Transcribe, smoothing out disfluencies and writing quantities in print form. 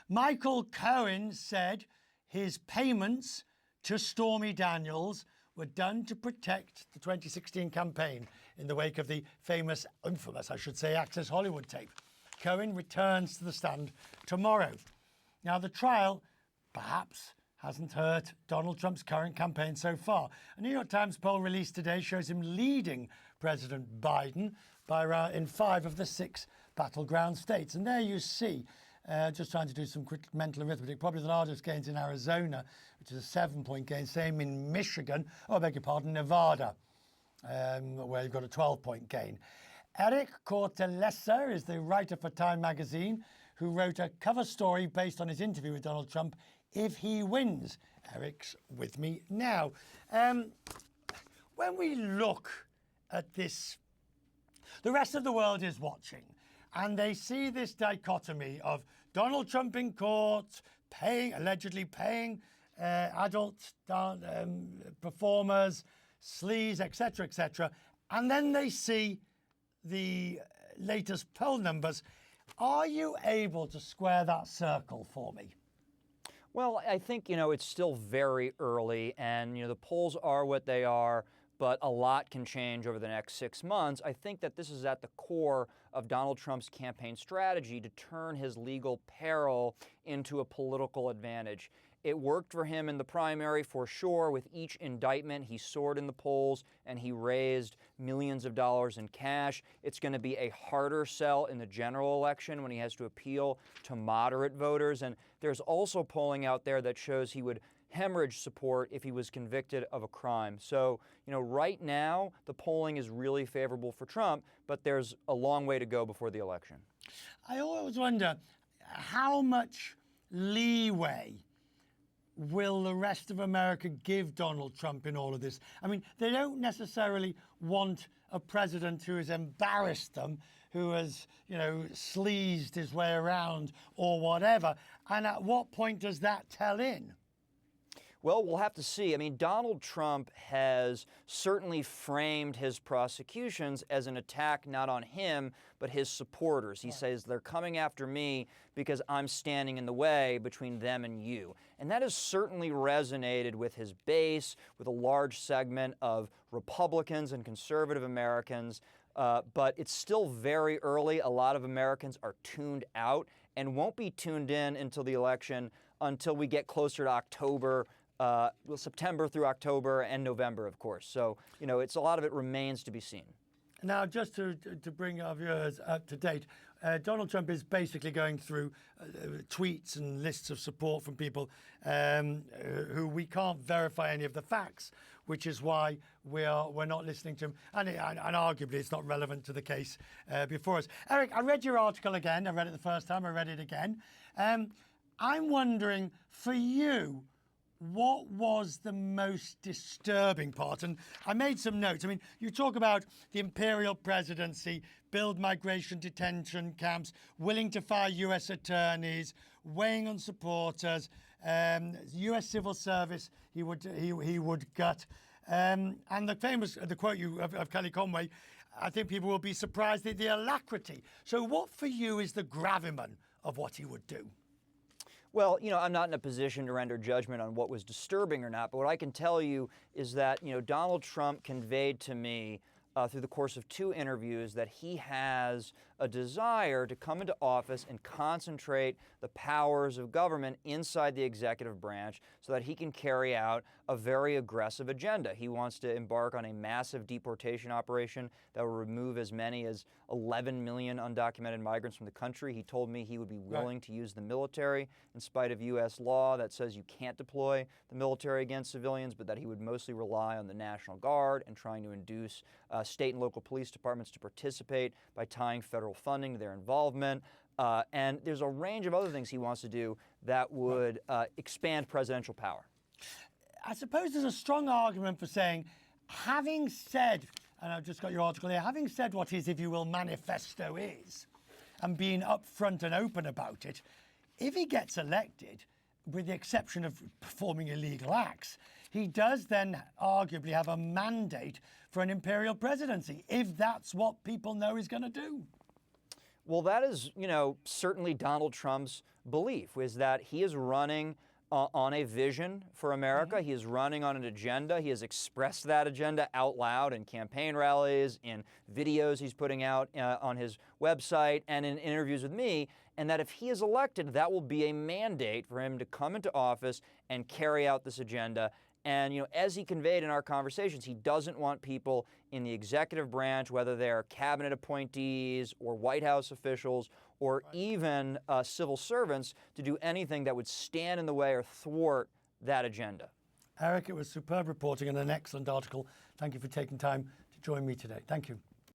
Michael Cohen said his payments to Stormy Daniels were done to protect the 2016 campaign in the wake of the infamous, I should say, Access Hollywood tape. Cohen returns to the stand tomorrow. Now, the trial, perhaps, hasn't hurt Donald Trump's current campaign so far. A New York Times poll released today shows him leading President Biden by in 5 of the 6 battleground states. And there you see, just trying to do some quick mental arithmetic, probably the largest gains in Arizona, which is a 7-point gain. Same in Michigan, I beg your pardon, Nevada, where you've got a 12-point gain. Eric Cortellessa is the writer for Time magazine who wrote a cover story based on his interview with Donald Trump, If He Wins. Eric's with me now. When we look at this, the rest of the world is watching, and they see this dichotomy of Donald Trump in court, allegedly paying adult performers, sleaze, etc., and then they see the latest poll numbers. Are you able to square that circle for me? Well, I think, it's still very early, and, the polls are what they are, but a lot can change over the next 6 months. I think that this is at the core of Donald Trump's campaign strategy to turn his legal peril into a political advantage. It worked for him in the primary for sure. With each indictment, he soared in the polls and he raised millions of dollars in cash. It's going to be a harder sell in the general election when he has to appeal to moderate voters. And there's also polling out there that shows he would hemorrhage support if he was convicted of a crime. So, right now, the polling is really favorable for Trump, but there's a long way to go before the election. I always wonder, how much leeway will the rest of America give Donald Trump in all of this? I mean, they don't necessarily want a president who has embarrassed them, who has, sleazed his way around or whatever. And at what point does that tell in? Well, we'll have to see. I mean, Donald Trump has certainly framed his prosecutions as an attack not on him, but his supporters. He says they're coming after me because I'm standing in the way between them and you. And that has certainly resonated with his base, with a large segment of Republicans and conservative Americans. But it's still very early. A lot of Americans are tuned out and won't be tuned in until the election, until we get closer to October. September through October and November, of course. So, a lot of it remains to be seen. Now, just to bring our viewers up to date, Donald Trump is basically going through tweets and lists of support from people who we can't verify any of the facts, which is why we're not listening to him. And arguably, it's not relevant to the case before us. Eric, I read your article again. I read it the first time. I read it again. I'm wondering, for you, what was the most disturbing part? And I made some notes. I mean, you talk about the imperial presidency, build migration detention camps, willing to fire U.S. attorneys, weighing on supporters, U.S. civil service he would gut. And the quote of Kelly Conway, I think people will be surprised at the alacrity. So what for you is the gravamen of what he would do? Well, I'm not in a position to render judgment on what was disturbing or not, but what I can tell you is that, Donald Trump conveyed to me through the course of 2 interviews that he has a desire to come into office and concentrate the powers of government inside the executive branch so that he can carry out a very aggressive agenda. He wants to embark on a massive deportation operation that will remove as many as 11 million undocumented migrants from the country. He told me he would be willing to use the military in spite of U.S. law that says you can't deploy the military against civilians, but that he would mostly rely on the National Guard and trying to induce state and local police departments to participate by tying federal funding to their involvement. And there's a range of other things he wants to do that would expand presidential power. I suppose there's a strong argument for saying, having said, and I've just got your article here, having said what his, if you will, manifesto is, and being upfront and open about it, if he gets elected, with the exception of performing illegal acts, he does then arguably have a mandate for an imperial presidency, if that's what people know he's going to do. Well, that is, certainly Donald Trump's belief, is that he is running on a vision for America. He is running on an agenda. He has expressed that agenda out loud in campaign rallies, in videos he's putting out on his website, and in interviews with me. And that if he is elected, that will be a mandate for him to come into office and carry out this agenda. And, as he conveyed in our conversations, he doesn't want people in the executive branch, whether they're cabinet appointees or White House officials or even civil servants, to do anything that would stand in the way or thwart that agenda. Eric, it was superb reporting and an excellent article. Thank you for taking time to join me today. Thank you.